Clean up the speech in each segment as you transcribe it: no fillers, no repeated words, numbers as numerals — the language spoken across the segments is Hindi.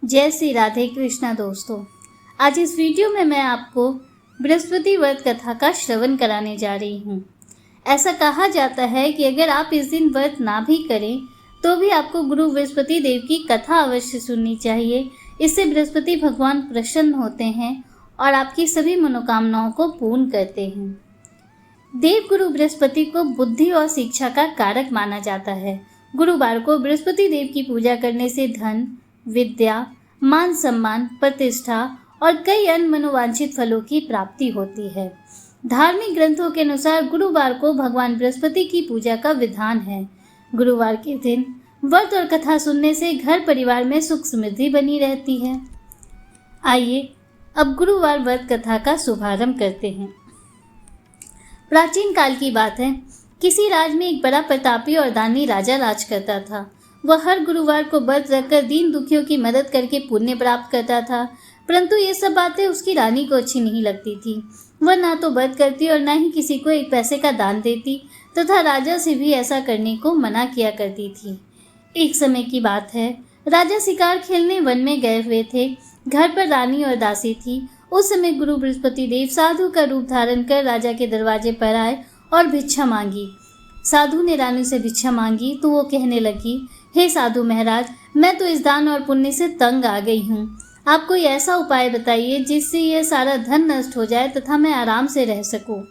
जय श्री राधे कृष्णा दोस्तों। आज इस वीडियो में मैं आपको बृहस्पति व्रत कथा का श्रवण कराने जा रही हूँ। ऐसा कहा जाता है कि अगर आप इस दिन व्रत ना भी करें तो भी आपको गुरु बृहस्पति देव की कथा अवश्य सुननी चाहिए। इससे बृहस्पति भगवान प्रसन्न होते हैं और आपकी सभी मनोकामनाओं को पूर्ण करते हैं। देव गुरु बृहस्पति को बुद्धि और शिक्षा का कारक माना जाता है। गुरुवार को बृहस्पति देव की पूजा करने से धन, विद्या, मान सम्मान, प्रतिष्ठा और कई अन्य मनोवांछित फलों की प्राप्ति होती है। धार्मिक ग्रंथों के अनुसार गुरुवार को भगवान बृहस्पति की पूजा का विधान है। गुरुवार के दिन व्रत और कथा सुनने से घर परिवार में सुख समृद्धि बनी रहती है। आइए अब गुरुवार व्रत कथा का शुभारंभ करते हैं। प्राचीन काल की बात है, किसी राज में एक बड़ा प्रतापी और दानी राजा राज करता था। वह हर गुरुवार को व्रत रखकर दीन दुखियों की मदद करके पुण्य प्राप्त करता था, परंतु ये सब बातें उसकी रानी को अच्छी नहीं लगती थी। वह ना तो व्रत करती और ना ही किसी को एक पैसे का दान देती तथा राजा से भी ऐसा करने को मना किया करती थी। एक समय की बात है, राजा शिकार खेलने वन में गए हुए थे। घर पर रानी और दासी थी। उस समय गुरु बृहस्पति देव साधु का रूप धारण कर राजा के दरवाजे पर आए और भिक्षा मांगी। साधु ने रानी से भिक्षा मांगी तो वो कहने लगी, हे साधु महाराज, मैं तो इस दान और पुण्य से तंग आ गई हूँ। आप कोई ऐसा उपाय बताइए जिससे यह सारा धन नष्ट हो जाए तथा मैं आराम से रह सकूं।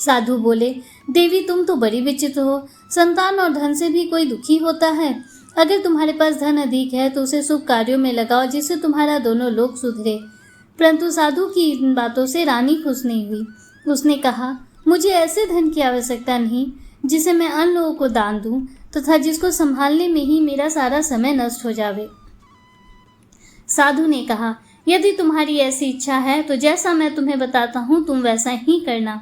साधु बोले, देवी तुम तो बड़ी विचित्र हो। संतान और धन से भी कोई दुखी होता है। अगर तुम्हारे पास धन अधिक है तो उसे शुभ कार्यों में लगाओ जिससे तुम्हारा दोनों लोग सुधरे। परंतु साधु की इन बातों से रानी खुश नहीं हुई। उसने कहा, मुझे ऐसे धन की आवश्यकता नहीं जिसे मैं अन्य लोगों को दान दूं तथा जिसको संभालने में ही मेरा सारा समय नष्ट हो जावे। साधु ने कहा, यदि तुम्हारी ऐसी इच्छा है तो जैसा मैं तुम्हें बताता हूँ तुम वैसा ही करना।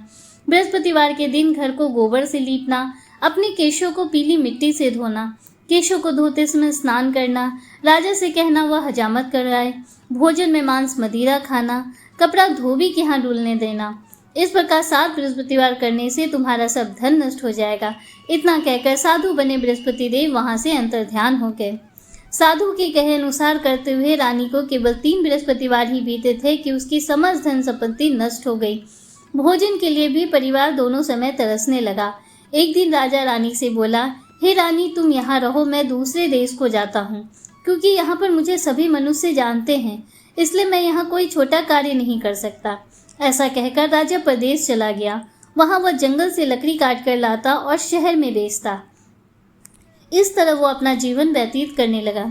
बृहस्पतिवार के दिन घर को गोबर से लीपना, अपने केशों को पीली मिट्टी से धोना, केशों को धोते समय स्नान करना, राजा से कहना वह हजामत कराए, भोजन में मांस मदिरा खाना, कपड़ा धोबी के यहाँ डुलने देना। इस प्रकार 7 बृहस्पतिवार करने से तुम्हारा सब धन नष्ट हो जाएगा। इतना कहकर साधु बने बृहस्पति देव वहां से अंतर्ध्यान हो गए। साधु के कहे अनुसार करते हुए रानी को केवल 3 बृहस्पतिवार ही बीते थे कि उसकी समस्त धन संपत्ति नष्ट हो गई। भोजन के लिए भी परिवार दोनों समय तरसने लगा। एक दिन राजा रानी से बोला, हे रानी, तुम यहाँ रहो, मैं दूसरे देश को जाता हूँ, क्योंकि यहाँ पर मुझे सभी मनुष्य जानते हैं, इसलिए मैं यहाँ कोई छोटा कार्य नहीं कर सकता। ऐसा कहकर राजा प्रदेश चला गया। वहां वह जंगल से लकड़ी काट कर लाता और शहर में बेचता। इस तरह वो अपना जीवन व्यतीत करने लगा।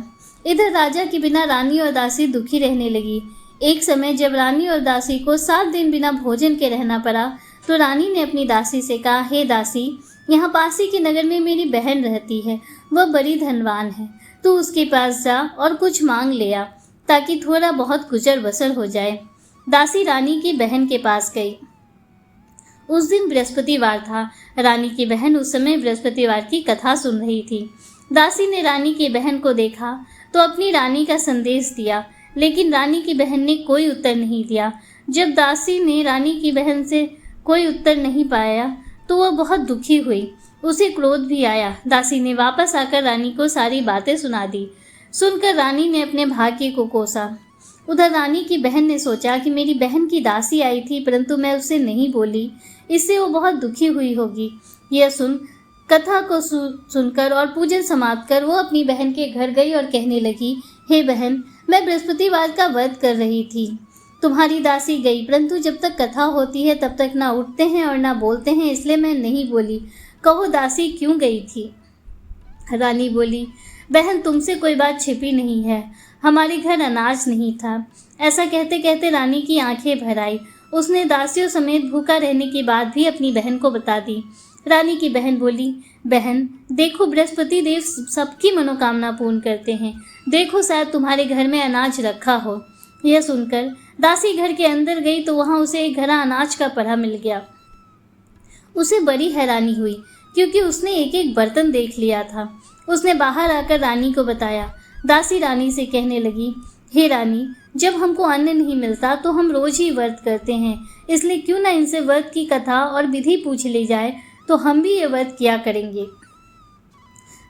इधर राजा के बिना रानी और दासी दुखी रहने लगी। एक समय जब रानी और दासी को 7 दिन बिना भोजन के रहना पड़ा तो रानी ने अपनी दासी से कहा, हे दासी, यहाँ पासी के नगर में मेरी बहन रहती है, वह बड़ी धनवान है। तू उसके पास जा और कुछ मांग ले आ ताकि थोड़ा बहुत गुजर बसर हो जाए। दासी रानी की बहन के पास गई। उस दिन बृहस्पतिवार था। रानी की बहन उस समय बृहस्पतिवार की कथा सुन रही थी। दासी ने रानी की बहन को देखा तो अपनी रानी का संदेश दिया, लेकिन रानी की बहन ने कोई उत्तर नहीं दिया। जब दासी ने रानी की बहन से कोई उत्तर नहीं पाया तो वह बहुत दुखी हुई। उसे क्रोध भी आया। दासी ने वापस आकर रानी को सारी बातें सुना दी। सुनकर रानी ने अपने भाग्य को कोसा। उधर रानी की बहन ने सोचा कि मेरी बहन की दासी आई थी परंतु मैं उससे नहीं बोली, इससे वो बहुत दुखी हुई होगी। यह सुन कथा को सुनकर और पूजन समाप्त कर वो अपनी बहन के घर गई और कहने लगी, हे बहन, मैं बृहस्पतिवार का व्रत कर रही थी। तुम्हारी दासी गई, परंतु जब तक कथा होती है तब तक ना उठते हैं और ना बोलते हैं, इसलिए मैं नहीं बोली। कहो दासी क्यों गई थी? रानी बोली, बहन, तुमसे कोई बात छिपी नहीं है, हमारे घर अनाज नहीं था। ऐसा कहते कहते रानी की आंखें भर आई। उसने दासियों समेत भूखा रहने की बात भी अपनी बहन को बता दी। रानी की बहन बोली, बहन देखो, बृहस्पति देव सबकी मनोकामना पूर्ण करते हैं। देखो, शायद तुम्हारे घर में अनाज रखा हो। यह सुनकर दासी घर के अंदर गई तो वहां उसे एक घड़ा अनाज का पड़ा मिल गया। उसे बड़ी हैरानी हुई क्योंकि उसने एक एक बर्तन देख लिया था। उसने बाहर आकर रानी को बताया। दासी रानी से कहने लगी, हे रानी, जब हमको अन्न नहीं मिलता तो हम रोज ही व्रत करते हैं, इसलिए क्यों ना इनसे व्रत की कथा और विधि पूछ ली जाए तो हम भी ये व्रत किया करेंगे।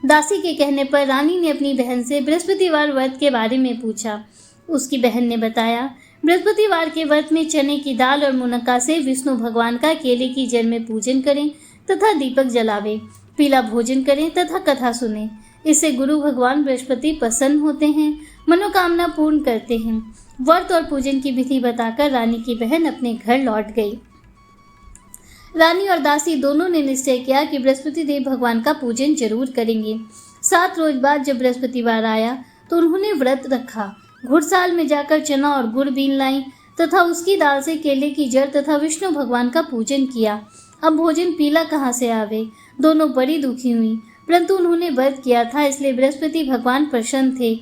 दासी के कहने पर रानी ने अपनी बहन से बृहस्पतिवार व्रत के बारे में पूछा। उसकी बहन ने बताया, बृहस्पतिवार के व्रत में चने की दाल और मुनक्का से विष्णु भगवान का केले की जड़ में पूजन करें तथा दीपक जलावे, पीला भोजन करें तथा कथा सुने। इससे गुरु भगवान बृहस्पति प्रसन्न होते हैं, मनोकामना पूर्ण करते हैं। व्रत और पूजन की विधि बताकर रानी की बहन अपने घर लौट गई। रानी और दासी दोनों ने निश्चय किया कि बृहस्पति देव भगवान का पूजन जरूर करेंगे। 7 रोज बाद जब बृहस्पतिवार आया तो उन्होंने व्रत रखा। घुड़साल में जाकर चना और गुड़ बीन लाई तथा उसकी दाल से केले की जड़ तथा विष्णु भगवान का पूजन किया। अब भोजन पीला कहाँ से आवे? दोनों बड़ी दुखी हुई, परंतु उन्होंने व्रत किया था, इसलिए बृहस्पति भगवान प्रसन्न थे।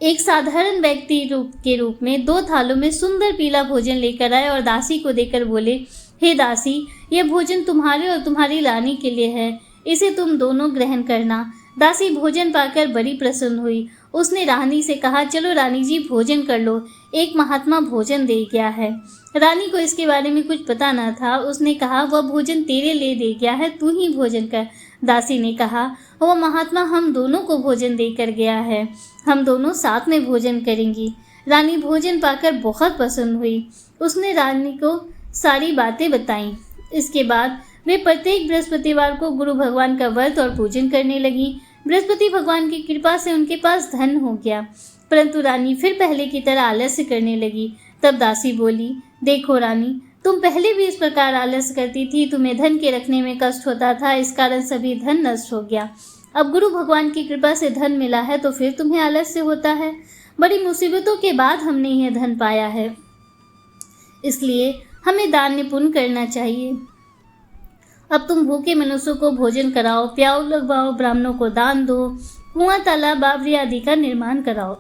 एक साधारण व्यक्ति के रूप में 2 थालों में सुंदर पीला भोजन लेकर आए और दासी को देकर बोले, हे दासी, यह भोजन तुम्हारे और तुम्हारी रानी के लिए है, इसे तुम दोनों ग्रहण करना। दासी भोजन पाकर बड़ी प्रसन्न हुई। उसने रानी से कहा, चलो रानी जी भोजन कर लो, एक महात्मा भोजन दे गया है। रानी को इसके बारे में कुछ पता न था। उसने कहा, वह भोजन तेरे लिए दे गया है, तू ही भोजन कर। दासी ने कहा, वह महात्मा हम दोनों को भोजन देकर गया है, हम दोनों साथ में भोजन करेंगी। रानी भोजन पाकर बहुत प्रसन्न हुई। उसने रानी को सारी बातें बताईं। इसके बाद वे प्रत्येक बृहस्पतिवार को गुरु भगवान का व्रत और पूजन करने लगी। बृहस्पति भगवान की कृपा से उनके पास धन हो गया, परंतु रानी फिर पहले की तरह आलस्य करने लगी। तब दासी बोली, देखो रानी, तुम पहले भी इस प्रकार आलस्य करती थी, तुम्हें धन के रखने में कष्ट होता था, इस कारण सभी धन नष्ट हो गया। अब गुरु भगवान की कृपा से धन मिला है तो फिर तुम्हें आलस्य होता है। बड़ी मुसीबतों के बाद हमने यह धन पाया है, इसलिए हमें दान पुण्य करना चाहिए। अब तुम भूखे मनुष्यों को भोजन कराओ, प्याऊ लगवाओ, ब्राह्मणों को दान दो, कुआं, तालाब, बावरी आदि का निर्माण कराओ,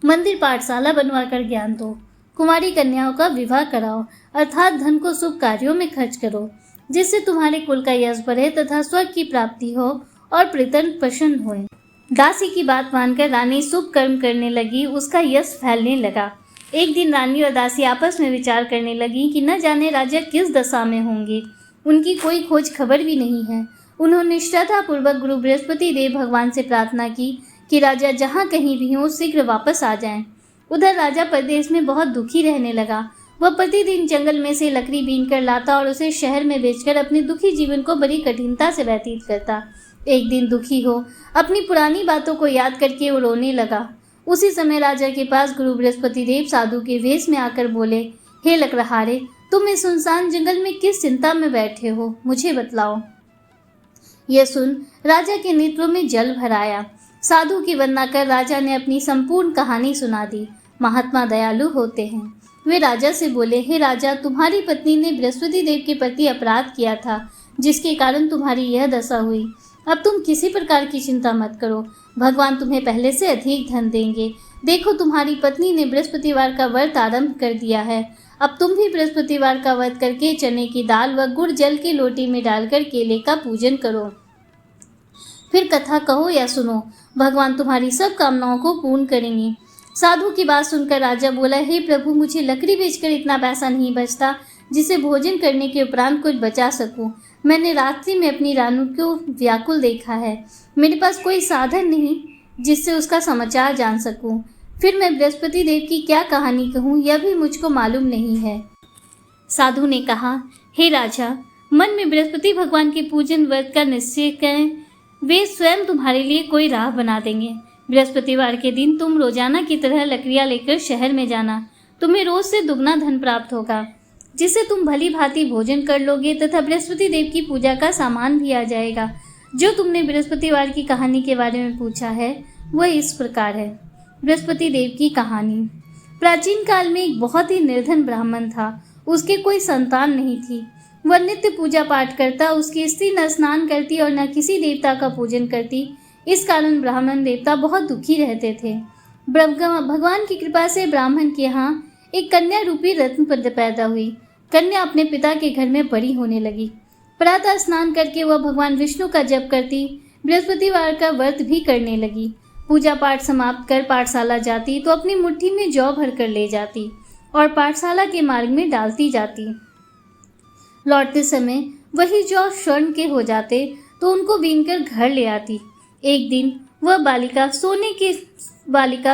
मंदिर पाठशाला बनवाकर ज्ञान दो, कुंवारी कन्याओं का विवाह कराओ, अर्थात धन को शुभ कार्यों में खर्च करो, जिससे तुम्हारे कुल का यश बढ़े तथा स्वर्ग की प्राप्ति हो और प्रीतम प्रसन्न होए। दासी की बात मानकर रानी शुभ कर्म करने लगी, उसका यश फैलने लगा। एक दिन रानी और दासी आपस में विचार करने लगी कि न जाने राजा किस दशा में होंगे, उनकी कोई खोज खबर भी नहीं है। उन्होंने श्रद्धापूर्वक गुरु बृहस्पति देव भगवान से प्रार्थना की कि राजा जहाँ कहीं भी हों शीघ्र वापस आ जाएं। उधर राजा प्रदेश में बहुत दुखी रहने लगा। वह प्रतिदिन जंगल में से लकड़ी बीन कर लाता और उसे शहर में बेचकर अपने दुखी जीवन को बड़ी कठिनता से व्यतीत करता। एक दिन दुखी हो अपनी पुरानी बातों को याद करके वो रोने लगा। उसी समय राजा के पास गुरु बृहस्पति देव साधु के वेश में आकर बोले, हे लकड़हारे, तुम इस सुनसान जंगल में किस चिंता में बैठे हो, मुझे बतलाओ। यह सुन राजा के नेत्रों में जल भर आया। साधु की वंदना कर राजा ने अपनी संपूर्ण कहानी सुना दी। महात्मा दयालु होते हैं। वे राजा से बोले, हे राजा, तुम्हारी पत्नी ने बृहस्पति देव के प्रति अपराध किया था, जिसके कारण तुम्हारी यह दशा हुई। अब तुम किसी प्रकार की चिंता मत करो, भगवान तुम्हें पहले से अधिक धन देंगे। देखो, तुम्हारी पत्नी ने बृहस्पतिवार का व्रत आरंभ कर दिया है। अब तुम भी बृहस्पतिवार का व्रत करके चने की दाल व गुड़ जल की लोटी में डालकर केले का पूजन करो। फिर कथा कहो या सुनो, भगवान तुम्हारी सब कामनाओं को पूर्ण करेंगे। साधु की बात सुनकर राजा बोला, हे प्रभु, मुझे लकड़ी बेचकर इतना पैसा नहीं बचता जिसे भोजन करने के उपरांत कुछ बचा सकूं। मैंने रात्रि में अपनी रानी को व्याकुल देखा है। मेरे पास कोई साधन नहीं जिससे उसका समाचार जान सकूं। फिर मैं बृहस्पति देव की क्या कहानी कहूँ, यह भी मुझको मालूम नहीं है। साधु ने कहा, हे राजा, मन में बृहस्पति भगवान के पूजन व्रत का निश्चय करें, वे स्वयं तुम्हारे लिए कोई राह बना देंगे। बृहस्पतिवार के दिन तुम रोजाना की तरह लकड़ियाँ लेकर शहर में जाना। तुम्हें रोज से दुगना धन प्राप्त होगा, जिससे तुम भली भांति भोजन कर लोगे तथा बृहस्पति देव की पूजा का सामान भी आ जाएगा। जो तुमने बृहस्पतिवार की कहानी के बारे में पूछा है वह इस प्रकार है। बृहस्पति देव की कहानी। प्राचीन काल में एक बहुत ही निर्धन ब्राह्मण था। उसके कोई संतान नहीं थी। वह नित्य पूजा पाठ करता, उसकी स्त्री न स्नान करती और न किसी देवता का पूजन करती। इस कारण ब्राह्मण देवता बहुत दुखी रहते थे। भगवान की कृपा से ब्राह्मण के यहाँ एक कन्या रूपी रत्न पैदा हुई। कन्या अपने पिता के घर में बड़ी होने लगी। प्रातः स्नान करके वह भगवान विष्णु का जप करती, बृहस्पतिवार का व्रत भी करने लगी। पूजा पाठ समाप्त कर पाठशाला जाती तो अपनी मुट्ठी में जौ भर कर ले जाती और पाठशाला के मार्ग में डालती जाती। लौटते समय वही जौ स्वर्ण के हो जाते तो उनको बीनकर घर ले आती। एक दिन वह बालिका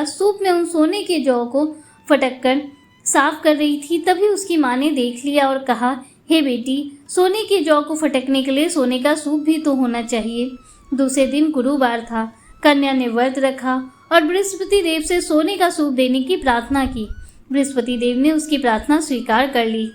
सूप में उन सोने के जौ को फटक कर साफ कर रही थी। तभी उसकी माँ ने देख लिया और कहा, हे बेटी, सोने के जौ को फटकने के लिए सोने का सूप भी तो होना चाहिए। दूसरे दिन गुरुवार था। कन्या ने व्रत रखा और बृहस्पति देव से सोने का सूप देने की प्रार्थना की। बृहस्पति देव ने उसकी प्रार्थना स्वीकार कर ली।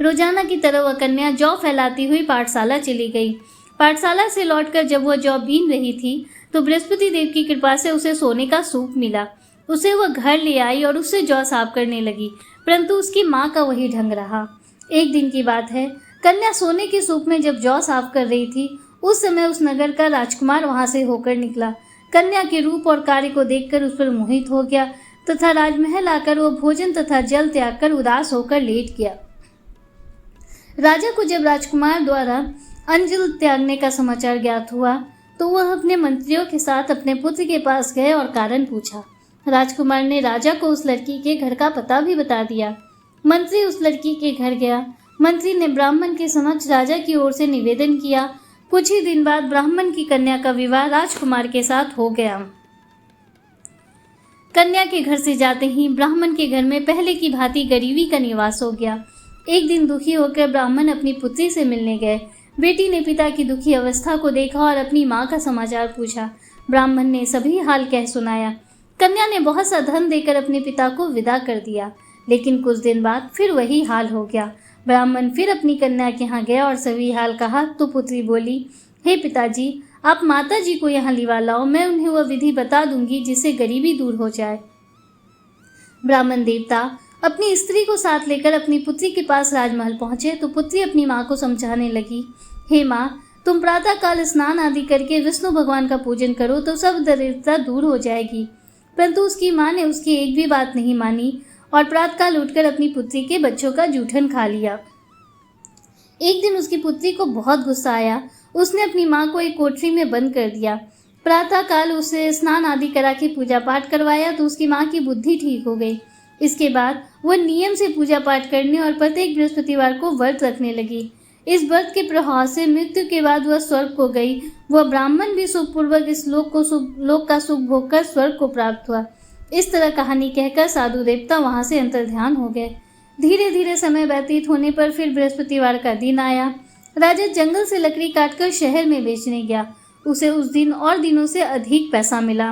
रोजाना की तरह वह कन्या जौ फैलाती हुई पाठशाला चली गई। पाठशाला से लौटकर जब वह जौ बीन रही थी तो बृहस्पति देव की कृपा से उसे सोने का सूप मिला। उसे वह घर ले आई और उससे जौ साफ करने लगी, परंतु उसकी माँ का वही ढंग रहा। एक दिन की बात है, कन्या सोने के सूप में जब जौ साफ कर रही थी, उस समय उस नगर का राजकुमार वहां से होकर निकला। कन्या के रूप और कार्य को देखकर उस पर मोहित हो गया तथा राजमहल आकर वो भोजन तथा जल त्याग कर उदास होकर लेट गया। राजा को जब राजकुमार द्वारा अंजल त्यागने का समाचार ज्ञात हुआ तो वह अपने मंत्रियों के साथ अपने पुत्र के पास गए और कारण पूछा। राजकुमार ने राजा को उस लड़की के घर का पता भी बता दिया। मंत्री उस लड़की के घर गया। मंत्री ने ब्राह्मण के समक्ष राजा की ओर से निवेदन किया। कुछ ही दिन बाद ब्राह्मण की कन्या का विवाह राजकुमार के साथ हो गया। कन्या के घर से जाते ही ब्राह्मण के घर में पहले की भांति गरीबी का निवास हो गया। एक दिन दुखी होकर ब्राह्मण अपनी पुत्री से मिलने गए। बेटी ने पिता की दुखी अवस्था को देखा और अपनी माँ का समाचार पूछा। ब्राह्मण ने सभी हाल कह सुनाया। कन्या ने बहुत सा धन देकर अपने पिता को विदा कर दिया, लेकिन कुछ दिन बाद फिर वही हाल हो गया। ब्राह्मण फिर अपनी कन्या के यहाँ गया और सभी हाल कहा तो पुत्री बोली, हे पिताजी, आप माता जी को यहाँ लिवा लाओ, मैं उन्हें वह विधि बता दूंगी जिससे गरीबी दूर हो जाए। ब्राह्मण देवता अपनी स्त्री को साथ लेकर अपनी पुत्री के पास राजमहल पहुंचे तो पुत्री अपनी माँ को समझाने लगी, हे माँ, तुम प्रातः काल स्नान आदि करके विष्णु भगवान का पूजन करो तो सब दरिद्रता दूर हो जाएगी। परंतु उसकी माँ ने उसकी एक भी बात नहीं मानी और प्रातःकाल उठकर अपनी पुत्री के बच्चों का जूठन खा लिया। एक दिन उसकी पुत्री को बहुत गुस्सा आया। उसने अपनी माँ को एक कोठरी में बंद कर दिया। प्रातःकाल उसे स्नान आदि करा के पूजा पाठ करवाया तो उसकी माँ की बुद्धि ठीक हो गई। इसके बाद वह नियम से पूजा पाठ करने और प्रत्येक बृहस्पतिवार को व्रत रखने लगी। इस व्रत के प्रभाव से मृत्यु के बाद वह स्वर्ग को गई। वह ब्राह्मण भी सुखपूर्वक इस लोक का सुख भोग कर स्वर्ग को प्राप्त हुआ। इस तरह कहानी कहकर साधु देवता वहां से अंतर्ध्यान हो गए। धीरे धीरे समय व्यतीत होने पर फिर बृहस्पतिवार का दिन आया। राजा जंगल से लकड़ी काटकर शहर में बेचने गया। उसे उस दिन और दिनों से अधिक पैसा मिला।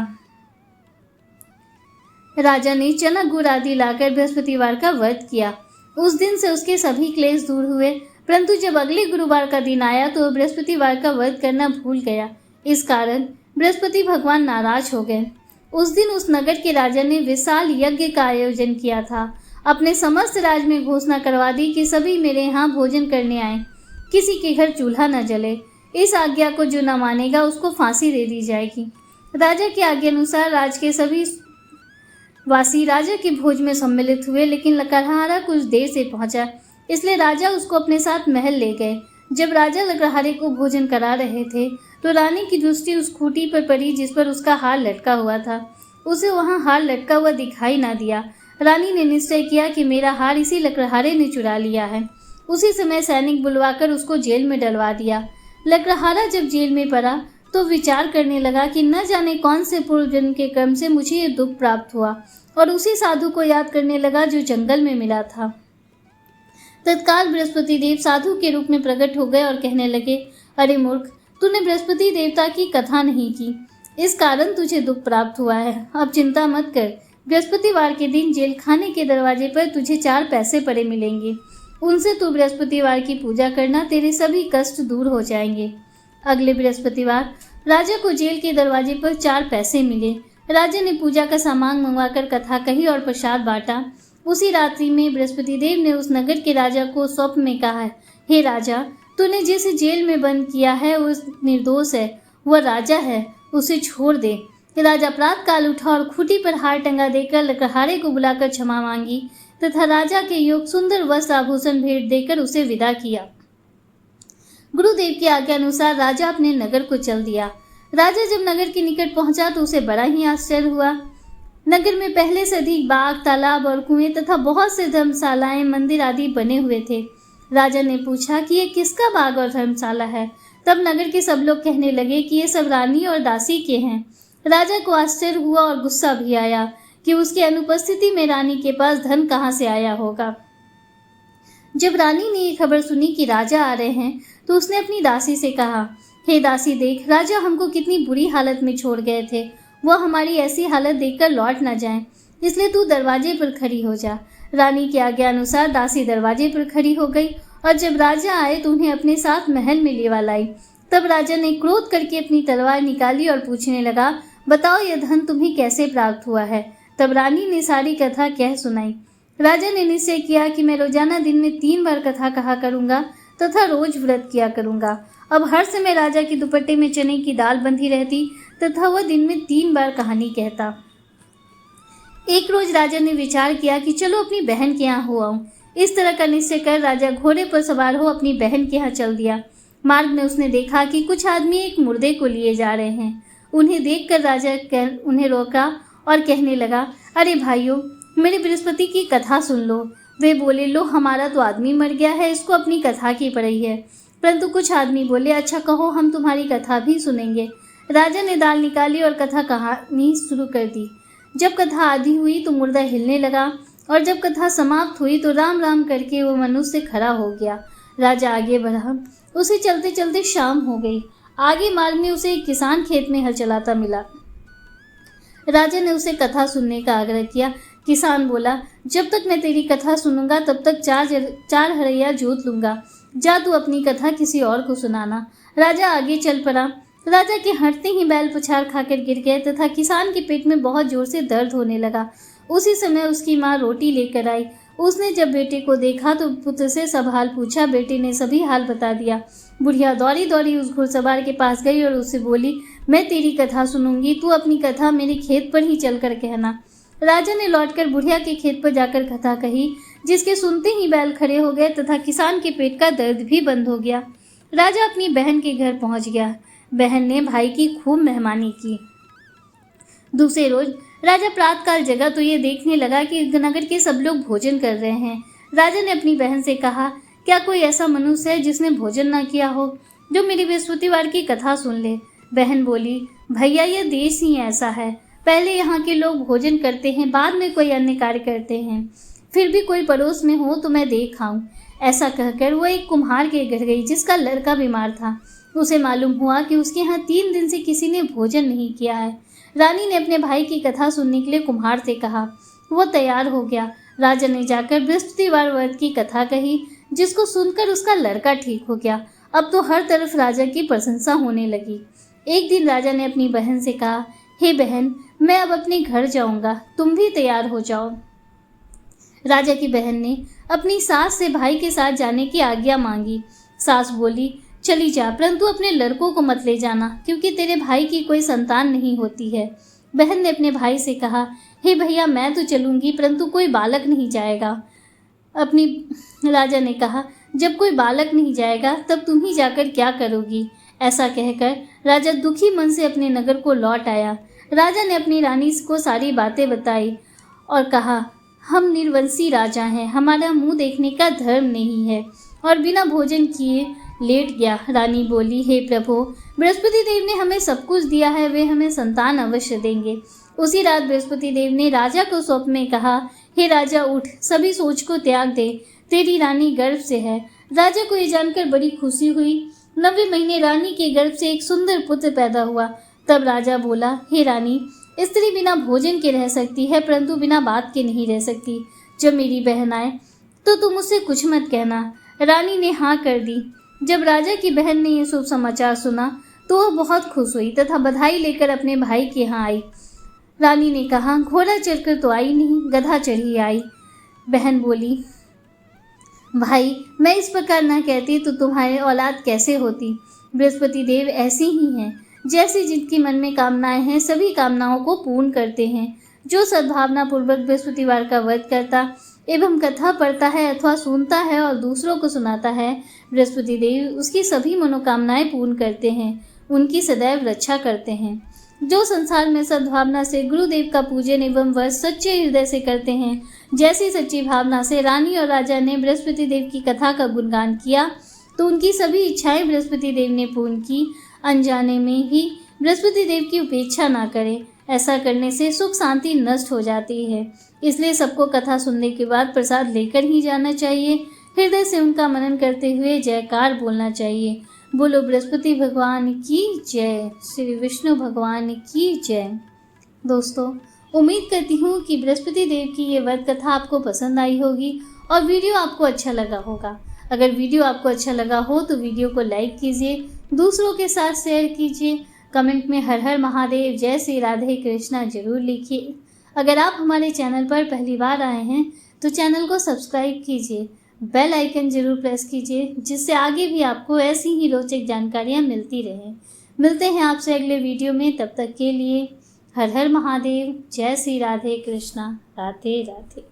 राजा ने चना गुड़ आदि लाकर बृहस्पतिवार का व्रत किया। उस दिन से उसके सभी क्लेश दूर हुए, परंतु जब अगले गुरुवार का दिन आया तो वह बृहस्पतिवार का व्रत करना भूल गया। इस कारण बृहस्पति भगवान नाराज हो गए। उस दिन उस नगर के राजा ने विशाल यज्ञ का आयोजन किया था। अपने समस्त राज में घोषणा करवा दी कि सभी मेरे यहाँ भोजन करने आए, किसी के घर चूल्हा न जले। इस आज्ञा को जो न मानेगा उसको फांसी दे दी जाएगी। राजा की आज्ञा अनुसार राज के सभी वासी राजा के भोज में सम्मिलित हुए, लेकिन लकड़हारा कुछ देर से पहुंचा, इसलिए राजा उसको अपने साथ महल ले गए। जब राजा लकड़हारे को भोजन करा रहे थे तो रानी की दृष्टि उस खूंटी पर पड़ी जिस पर उसका हार लटका हुआ था। उसे वहां हार लटका हुआ दिखाई ना दिया। रानी ने निश्चय किया कि मेरा हार इसी लकड़हारे ने चुरा लिया है। उसी समय सैनिक बुलवाकर उसको जेल में डलवा दिया। लकड़हारा जब जेल में पड़ा तो विचार करने लगा कि न जाने कौन से पूर्व जन्म के कर्म से मुझे ये दुख प्राप्त हुआ, और उसी साधु को याद करने लगा जो जंगल में मिला था। तत्काल बृहस्पति देव साधु के रूप में प्रकट हो गए और कहने लगे, अरे मूर्ख, तूने बृहस्पति देवता की कथा नहीं की, इस कारण तुझे दुख प्राप्त हुआ है। अब चिंता मत कर, बृहस्पतिवार के दिन जेल खाने के दरवाजे पर तुझे 4 पैसे पड़े मिलेंगे। उनसे तू बृहस्पतिवार की पूजा करना, तेरे सभी कष्ट दूर हो जाएंगे। अगले बृहस्पतिवार राजा को जेल के दरवाजे पर 4 पैसे मिले। राजा ने पूजा का सामान मंगवाकर कथा कही और प्रसाद बांटा। उसी रात्रि में बृहस्पति देव ने उस नगर के राजा को स्वप्न में कहा, हे राजा, तूने जिसे जेल में बंद किया है वह निर्दोष है, वह राजा है, उसे छोड़ दे। राजा प्रातःकाल उठा और खूंटी पर हार टंगा देकर लकड़हारे को बुलाकर क्षमा मांगी तथा राजा के योग सुंदर वस्त्र आभूषण भेंट देकर उसे विदा किया। गुरुदेव की आज्ञा अनुसार राजा अपने नगर को चल दिया। राजा जब नगर के निकट पहुंचा तो उसे बड़ा ही आश्चर्य हुआ। नगर में पहले से अधिक बाग, तालाब और कुएं तथा बहुत से धर्मशालाएं, मंदिर आदि बने हुए थे। राजा ने पूछा कि ये किसका बाग और धर्मशाला है। तब नगर के सब लोग कहने लगे कि ये सब रानी और दासी के हैं। राजा को आश्चर्य हुआ और गुस्सा भी आया कि उसकी अनुपस्थिति में रानी के पास धन कहाँ से आया होगा। जब रानी ने ये खबर सुनी कि राजा आ रहे हैं तो उसने अपनी दासी से कहा, हे दासी देख, राजा हमको कितनी बुरी हालत में छोड़ गए थे। वो हमारी ऐसी हालत देखकर लौट न जाएं, इसलिए तू दरवाजे पर खड़ी हो जा। रानी के आज्ञा अनुसार दासी दरवाजे पर खड़ी हो गई और जब राजा आए तो उन्हें अपने साथ महल में लेवा लाई। तब राजा ने क्रोध करके अपनी तलवार निकाली और पूछने लगा, बताओ यह धन तुम्हें कैसे प्राप्त हुआ है। तब रानी ने सारी कथा कह सुनाई। राजा ने निश्चय किया कि मैं रोजाना दिन में 3 बार कथा कहा करूंगा तथा रोज व्रत किया करूंगा। अब हर समय राजा के दुपट्टे में चने की दाल बंधी रहती तथा वह दिन में 3 बार कहानी कहता। एक रोज राजा ने विचार किया कि चलो अपनी बहन के यहाँ हो आऊं। इस तरह का निश्चय कर राजा घोड़े पर सवार हो अपनी बहन के यहाँ चल दिया। मार्ग में उसने देखा कि कुछ आदमी एक मुर्दे को लिए जा रहे हैं। उन्हें देखकर राजा उन्हें रोका और कहने लगा, अरे भाइयों, मेरे बृहस्पति की कथा सुन लो। वे बोले, लो हमारा तो आदमी मर गया है, इसको अपनी कथा की पड़ी है। परंतु कुछ आदमी बोले, अच्छा कहो, हम तुम्हारी कथा भी सुनेंगे। राजा ने दाल निकाली और कथा कहानी शुरू कर दी। जब कथा आधी हुई तो मुर्दा हिलने लगा और जब कथा समाप्त हुई तो राम राम करके वो मनुष्य खड़ा हो गया। राजा आगे बढ़ा। उसे चलते चलते शाम हो गई। आगे मार्ग में उसे एक किसान खेत में हल चलाता मिला। राजा ने उसे कथा सुनने का आग्रह किया। किसान बोला, जब तक मैं तेरी कथा सुनूंगा तब तक 4 हरैया जोत लूंगा। जा तू अपनी कथा किसी और को सुनाना। राजा आगे चल पड़ा। राजा के हटते ही बैल पछाड़ खाकर गिर गए तथा किसान के पेट में बहुत जोर से दर्द होने लगा। उसी समय उसकी माँ रोटी लेकर आई। उसने जब बेटे को देखा तो पुत्र से सब हाल पूछा। बेटे ने सभी हाल बता दिया। बुढ़िया दौड़ी दौड़ी उस घुड़सवार के पास गई और उससे बोली, मैं तेरी कथा सुनूंगी, तू अपनी कथा मेरे खेत पर ही चलकर कहना। राजा ने लौटकर बुढ़िया के खेत पर जाकर कथा कही, जिसके सुनते ही बैल खड़े हो गए तथा किसान के पेट का दर्द भी बंद हो गया। राजा अपनी बहन के घर पहुंच गया। बहन ने भाई की खूब मेहमानी की। दूसरे रोज राजा प्रातःकाल जगा तो ये देखने लगा कि नगर के सब लोग भोजन कर रहे हैं। राजा ने अपनी बहन से कहा, क्या कोई ऐसा मनुष्य है जिसने भोजन न किया हो, जो मेरी बृहस्पतिवार की कथा सुन ले। बहन बोली, भैया यह देश ही ऐसा है, पहले यहाँ के लोग भोजन करते हैं, बाद में कोई अन्य कार्य करते हैं। फिर भी कोई पड़ोस में हो तो मैं देख आऊं। ऐसा कहकर वो एक कुम्हार के घर गई जिसका लड़का बीमार था। उसे मालूम हुआ कि उसके यहाँ 3 दिन से किसी ने भोजन नहीं किया है। रानी ने अपने भाई की कथा सुनने के लिए कुम्हार से कहा। वो तैयार हो गया। राजा ने जाकर बृहस्पतिवार व्रत की कथा कही, जिसको सुनकर उसका लड़का ठीक हो गया। अब तो हर तरफ राजा की प्रशंसा होने लगी। एक दिन राजा ने अपनी बहन से कहा, हे बहन, मैं अब अपने घर जाऊंगा, तुम भी तैयार हो जाओ। राजा की बहन ने अपनी सास से भाई के साथ जाने की आज्ञा मांगी। सास बोली, चली जा, परंतु अपने लड़कों को मत ले जाना, क्योंकि तेरे भाई की कोई संतान नहीं होती है। बहन ने अपने भाई से कहा, हे भैया, मैं तो चलूंगी, परंतु कोई बालक नहीं जाएगा। राजा ने कहा, जब कोई बालक नहीं जाएगा तब तुम ही जाकर क्या करोगी। ऐसा कहकर राजा दुखी मन से अपने नगर को लौट आया। राजा ने अपनी रानी को सारी बातें बताई और कहा, हम निर्वंशी राजा हैं, हमारा मुंह देखने का धर्म नहीं है, और बिना भोजन किए लेट गया। रानी बोली, हे प्रभु, बृहस्पति देव ने हमें सब कुछ दिया है, वे हमें संतान अवश्य देंगे। उसी रात बृहस्पति देव ने राजा को स्वप्न में कहा, हे राजा उठ, सभी सोच को त्याग दे, तेरी रानी गर्भ से है। राजा को ये जानकर बड़ी खुशी हुई। 9वें महीने रानी के गर्भ से एक सुंदर पुत्र पैदा हुआ। तब राजा बोला, हे रानी, स्त्री बिना भोजन के रह सकती है, परंतु बिना बात के नहीं रह सकती। जब मेरी बहन आए तो तुम उससे कुछ मत कहना। रानी ने हाँ कर दी। जब राजा की बहन ने यह शुभ समाचार सुना तो वह बहुत खुश हुई तथा बधाई लेकर अपने भाई के यहाँ आई। रानी ने कहा, घोड़ा चढ़कर तो आई नहीं, गधा चढ़ी आई। बहन बोली, भाई, मैं इस प्रकार ना कहती तो तुम्हारे औलाद कैसे होती। बृहस्पति देव ऐसे ही हैं, जैसे जिनकी मन में कामनाएं हैं सभी कामनाओं को पूर्ण करते हैं। जो सद्भावना पूर्वक बृहस्पतिवार का व्रत करता एवं कथा पढ़ता है अथवा सुनता है और दूसरों को सुनाता है, बृहस्पति देव उसकी सभी मनोकामनाएं पूर्ण करते हैं, उनकी सदैव रक्षा करते हैं। जो संसार में सद्भावना से गुरुदेव का पूजन एवं व्रत सच्चे हृदय से करते हैं, जैसी सच्ची भावना से रानी और राजा ने बृहस्पति देव की कथा का गुणगान किया तो उनकी सभी इच्छाएं बृहस्पति देव ने पूर्ण की। अनजाने में ही बृहस्पति देव की उपेक्षा ना करें, ऐसा करने से सुख शांति नष्ट हो जाती है। इसलिए सबको कथा सुनने के बाद प्रसाद लेकर ही जाना चाहिए। हृदय से उनका मनन करते हुए जयकार बोलना चाहिए। बोलो बृहस्पति भगवान की जय, श्री विष्णु भगवान की जय। दोस्तों, उम्मीद करती हूँ कि बृहस्पति देव की ये व्रत कथा आपको पसंद आई होगी और वीडियो आपको अच्छा लगा होगा। अगर वीडियो आपको अच्छा लगा हो तो वीडियो को लाइक कीजिए, दूसरों के साथ शेयर कीजिए, कमेंट में हर हर महादेव, जय श्री राधे कृष्णा जरूर लिखिए। अगर आप हमारे चैनल पर पहली बार आए हैं तो चैनल को सब्सक्राइब कीजिए, बेल आइकन जरूर प्रेस कीजिए, जिससे आगे भी आपको ऐसी ही रोचक जानकारियाँ मिलती रहें। मिलते हैं आपसे अगले वीडियो में, तब तक के लिए हर हर महादेव, जय श्री राधे कृष्णा, राधे राधे।